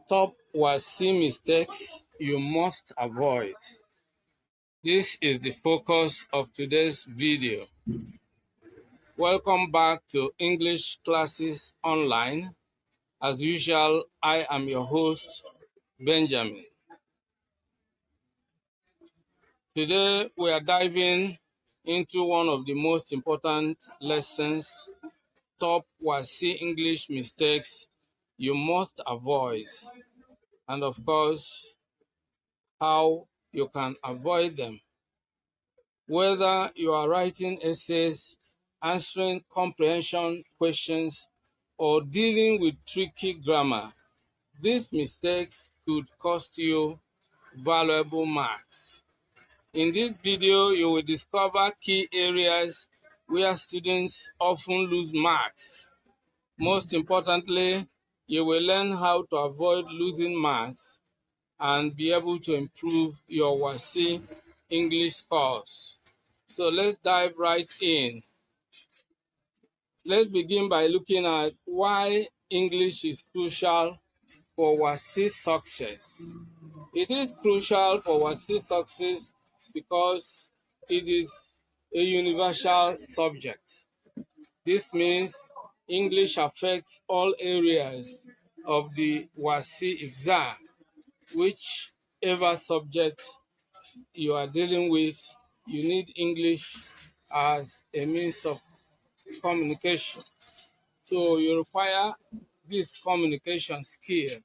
Top WASSCE mistakes you must avoid. This is the focus of today's video. Welcome back to English Classes Online. As usual, I am your host, Benjamin. Today, we are diving into one of the most important lessons, top WASSCE English mistakes you must avoid, and of course, how you can avoid them. Whether you are writing essays, answering comprehension questions, or dealing with tricky grammar, these mistakes could cost you valuable marks. In this video, you will discover key areas where students often lose marks. Most importantly, you will learn how to avoid losing marks and be able to improve your WASSCE English scores. So let's dive right in. Let's begin by looking at why English is crucial for WASSCE success. It is crucial for WASSCE success because it is a universal subject. This means English affects all areas of the WASSCE exam, whichever subject you are dealing with, you need English as a means of communication. So you require this communication skill.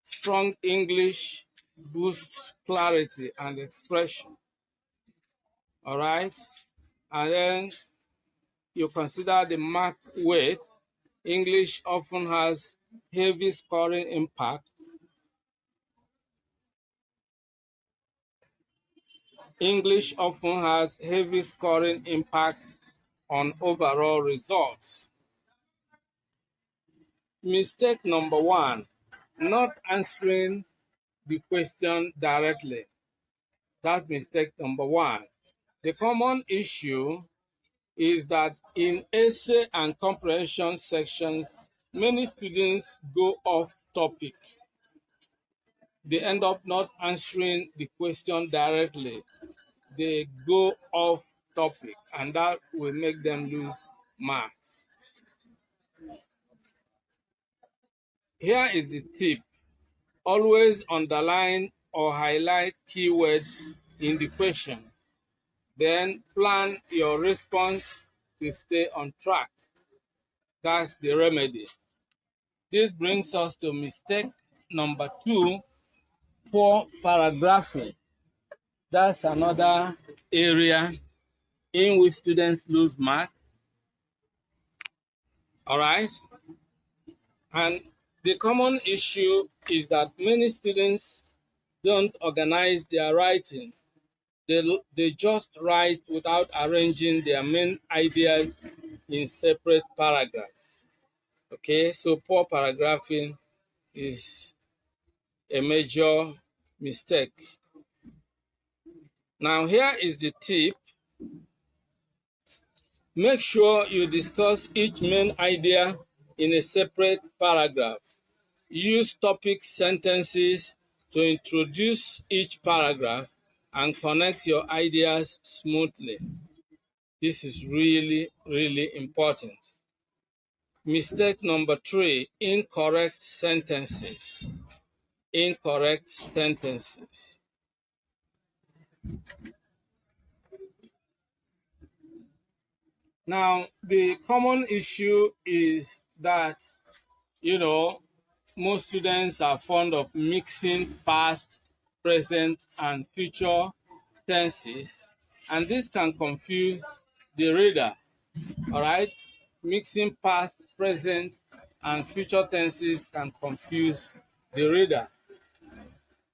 Strong English boosts clarity and expression. All right? And then you consider the mark weight. English often has heavy scoring impact. English often has heavy scoring impact on overall results. Mistake number one, not answering the question directly. That's mistake number one. The common issue is that in essay and comprehension sections, many students go off topic. They end up not answering the question directly. They go off topic, and that will make them lose marks. Here is the tip. Always underline or highlight keywords in the question. Then plan your response to stay on track. That's the remedy. This brings us to mistake number two, poor paragraphing. That's another area in which students lose marks. All right? And the common issue is that many students don't organize their writing. They just write without arranging their main ideas in separate paragraphs. Okay, so poor paragraphing is a major mistake. Now, here is the tip. Make sure you discuss each main idea in a separate paragraph. Use topic sentences to introduce each paragraph and connect your ideas smoothly. This is really, really important. Mistake number three, incorrect sentences. Incorrect sentences. Now, the common issue is that, most students are fond of mixing past, present, and future tenses, and this can confuse the reader. All right? Mixing past, present, and future tenses can confuse the reader.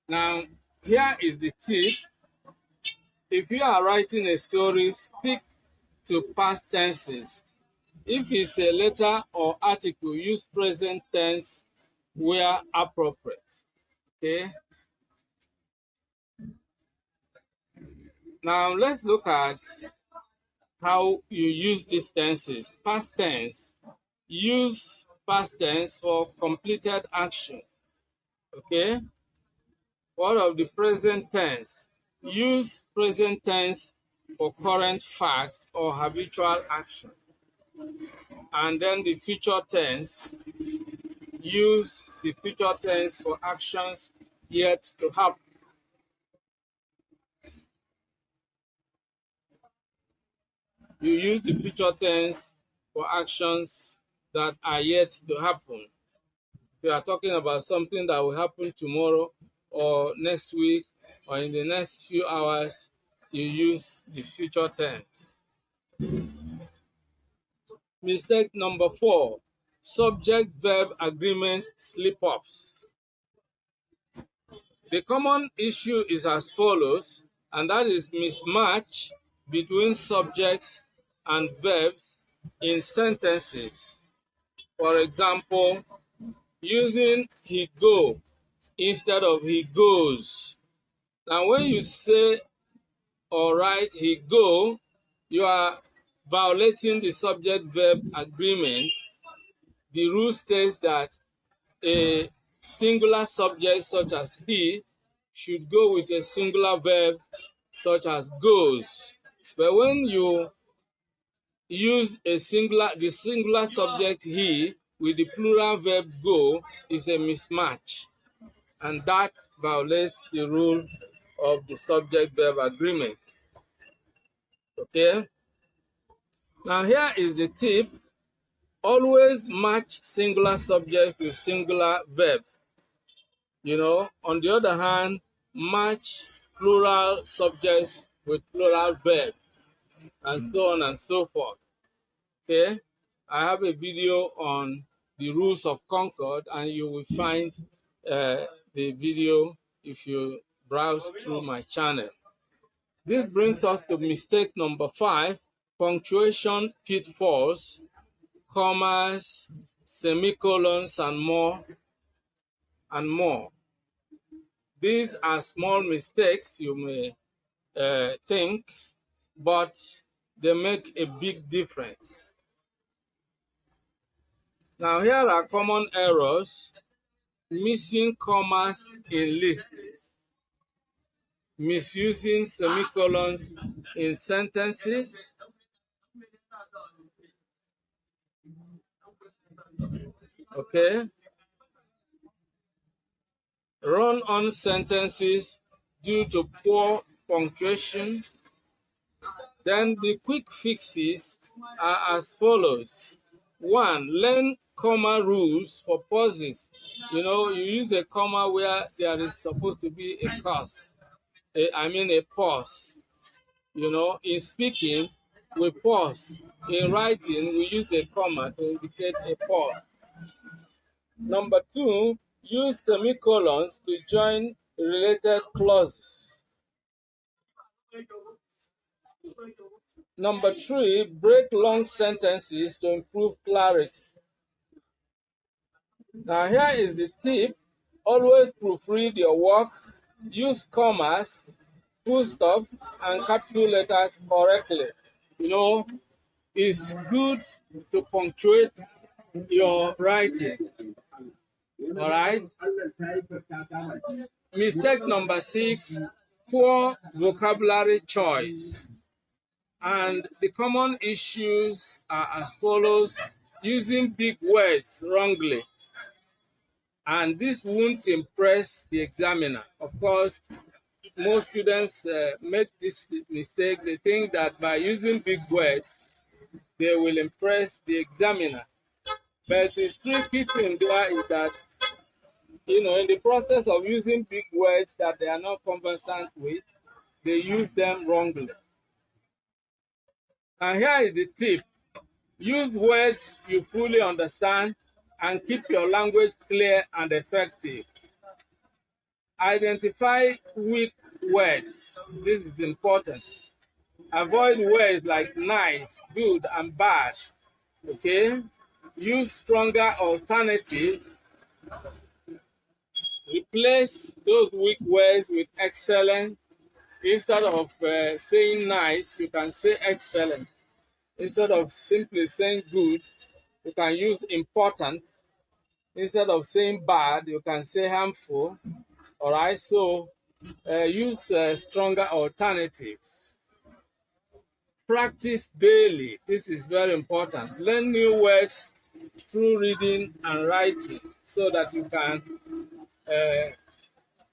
Now, here is the tip. If you are writing a story, stick to past tenses. If it's a letter or article, use present tense where appropriate. Okay? Now, let's look at how you use these tenses. Past tense, use past tense for completed actions. Okay? What of the present tense? Use present tense for current facts or habitual action. And then the future tense, use the future tense for actions yet to happen. You use the future tense for actions that are yet to happen. We are talking about something that will happen tomorrow or next week or in the next few hours, you use the future tense. Mistake number 4, subject-verb agreement slip-ups. The common issue is as follows, and that is mismatch between subjects and verbs in sentences. For example, using he go instead of he goes. Now, when you say or write he go, you are violating the subject-verb agreement. The rule states that a singular subject such as he should go with a singular verb such as goes. But when you use the singular subject he with the plural verb go, is a mismatch, and that violates the rule of the subject-verb agreement. Okay? Now here is the tip. Always match singular subjects with singular verbs. On the other hand, match plural subjects with plural verbs, and so on and so forth. Okay? I have a video on the rules of Concord, and you will find the video if you browse through my channel. This brings us to mistake number 5, punctuation pitfalls, commas, semicolons, and more. These are small mistakes you may think, but they make a big difference. Now, here are common errors: missing commas in lists, misusing semicolons in sentences, okay, run-on sentences due to poor punctuation. Then the quick fixes are as follows. 1, learn comma rules for pauses. You use a comma where there is supposed to be a pause. A pause. In speaking, we pause. In writing, we use a comma to indicate a pause. Number 2, use semicolons to join related clauses. Number 3, break long sentences to improve clarity. Now here is the tip. Always proofread your work. Use commas, full stops, and capital letters correctly. It's good to punctuate your writing. All right? Mistake number 6, poor vocabulary choice. And the common issues are as follows: using big words wrongly. And this won't impress the examiner. Of course, most students make this mistake. They think that by using big words, they will impress the examiner. But the tricky thing there is that, in the process of using big words that they are not conversant with, they use them wrongly. And here is the tip. Use words you fully understand and keep your language clear and effective. Identify weak words. This is important. Avoid words like nice, good, and bad. Okay? Use stronger alternatives. Replace those weak words with excellent. Instead of saying nice, you can say excellent. Instead of simply saying good, you can use important. Instead of saying bad, you can say harmful. All right, so use stronger alternatives. Practice daily. This is very important. Learn new words through reading and writing so that you can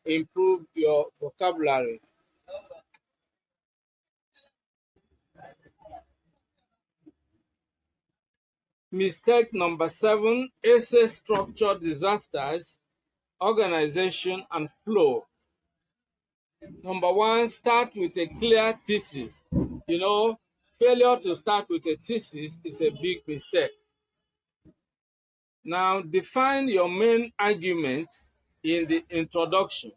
improve your vocabulary. Mistake number 7, essay structure disasters, organization, and flow. Number 1, start with a clear thesis. You know, failure to start with a thesis is a big mistake. Now, define your main argument in the introduction.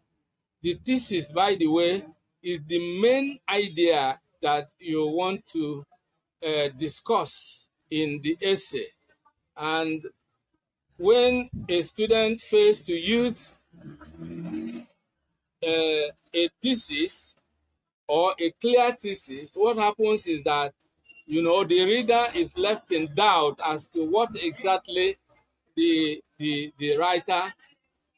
The thesis, by the way, is the main idea that you want to discuss in the essay. And when a student fails to use a thesis or a clear thesis, what happens is that, you know, the reader is left in doubt as to what exactly the writer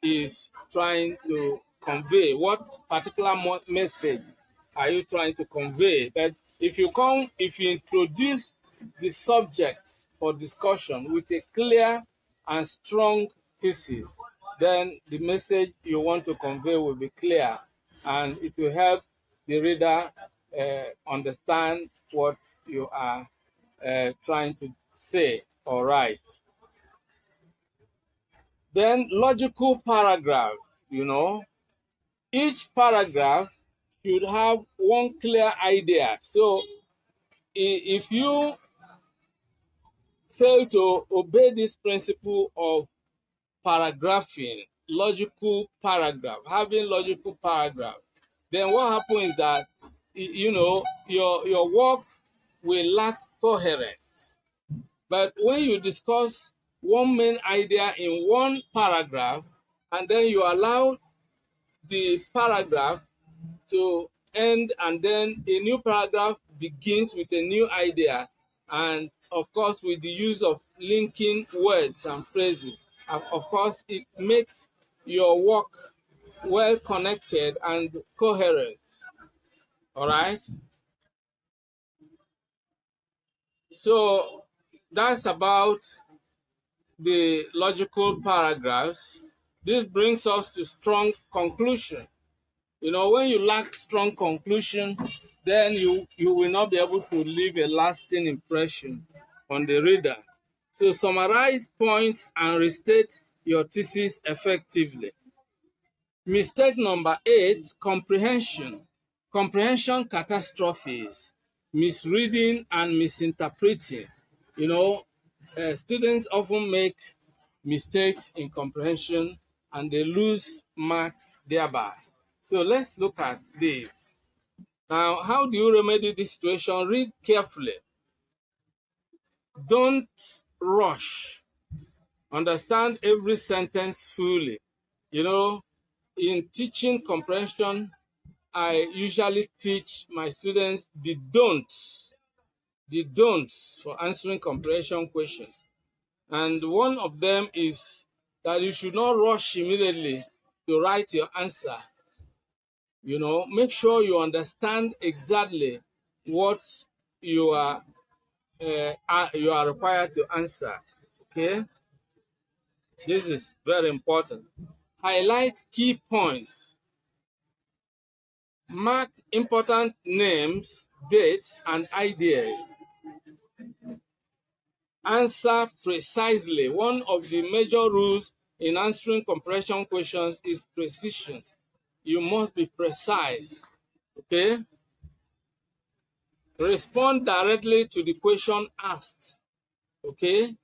is trying to convey. What particular message are you trying to convey? But if you introduce the subject for discussion with a clear and strong thesis, then the message you want to convey will be clear, and it will help the reader understand what you are trying to say or write. Then logical paragraph, you know, each paragraph should have one clear idea. So if you fail to obey this principle of paragraphing, logical paragraph, having logical paragraph, then what happens is that, you know, your work will lack coherence. But when you discuss one main idea in one paragraph, and then you allow the paragraph to end, and then a new paragraph begins with a new idea, and of course with the use of linking words and phrases, and of course it makes your work well connected and coherent. All right, so that's about the logical paragraphs. This brings us to strong conclusion. You know, when you lack strong conclusion, then you will not be able to leave a lasting impression on the reader. So summarize points and restate your thesis effectively. Mistake number 8, comprehension. Comprehension catastrophes, misreading and misinterpreting. You know, students often make mistakes in comprehension and they lose marks thereby. So let's look at this. Now, how do you remedy this situation? Read carefully. Don't rush. Understand every sentence fully. You know, in teaching comprehension, I usually teach my students the don'ts for answering comprehension questions. And one of them is that you should not rush immediately to write your answer. You know, make sure you understand exactly what you are required to answer. Okay, this is very important. Highlight key points. Mark important names, dates, and ideas. Answer precisely. One of the major rules in answering comprehension questions is precision. You must be precise. Okay? Respond directly to the question asked. Okay?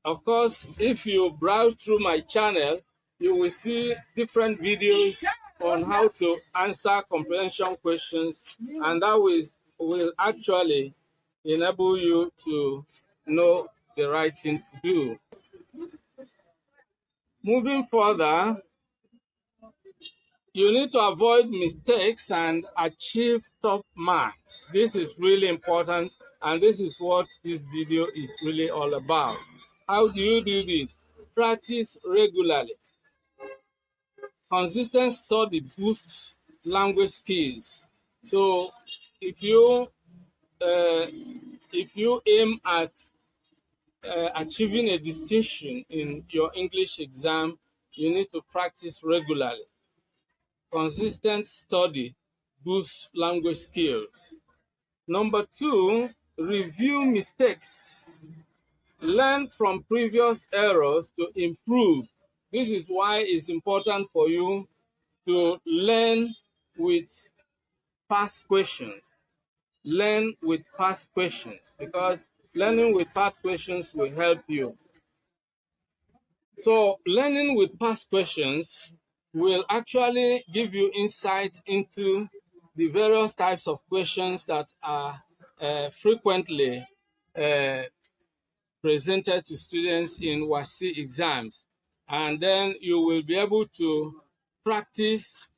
Of course, if you browse through my channel, you will see different videos on how to answer comprehension questions, and that will actually enable you to know the right thing to do. Moving further, you need to avoid mistakes and achieve top marks. This is really important, and this is what this video is really all about. How do you do this? practice regularly. Consistent study boosts language skills. So if you uh, aim at achieving a distinction in your English exam, you need to practice regularly. Consistent study boosts language skills. Number two, review mistakes. Learn from previous errors to improve. This is why it's important for you to learn with past questions. Learn with past questions, because learning with past questions will help you. So learning with past questions will actually give you insight into the various types of questions that are frequently presented to students in WASSCE exams. And then you will be able to practice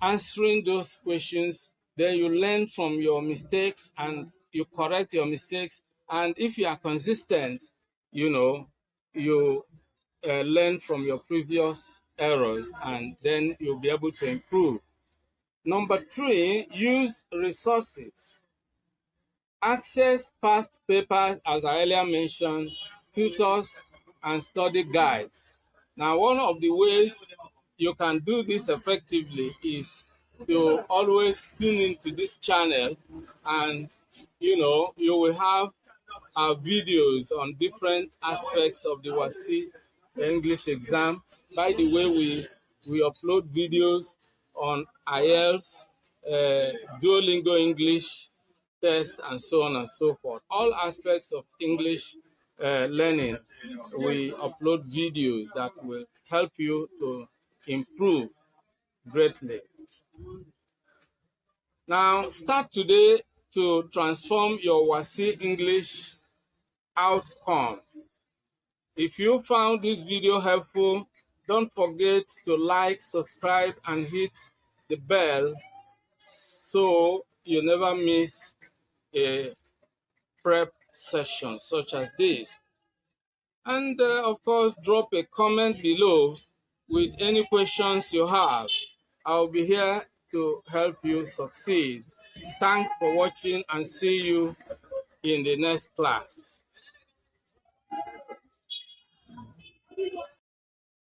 answering those questions. Then you learn from your mistakes and you correct your mistakes. And if you are consistent, you learn from your previous errors, and then you'll be able to improve. Number three, use resources. Access past papers, as I earlier mentioned, tutors, and study guides. Now, one of the ways you can do this effectively is to always tune into this channel, and you will have our videos on different aspects of the WASSCE English exam. By the way, we upload videos on IELTS, Duolingo English test, and so on and so forth. All aspects of English learning, we upload videos that will help you to improve greatly. Now, start today to transform your WASSCE English outcome. If you found this video helpful, don't forget to like, subscribe, and hit the bell so you never miss a prep session such as this. And of course, drop a comment below with any questions you have. I'll be here to help you succeed. Thanks for watching, and see you in the next class.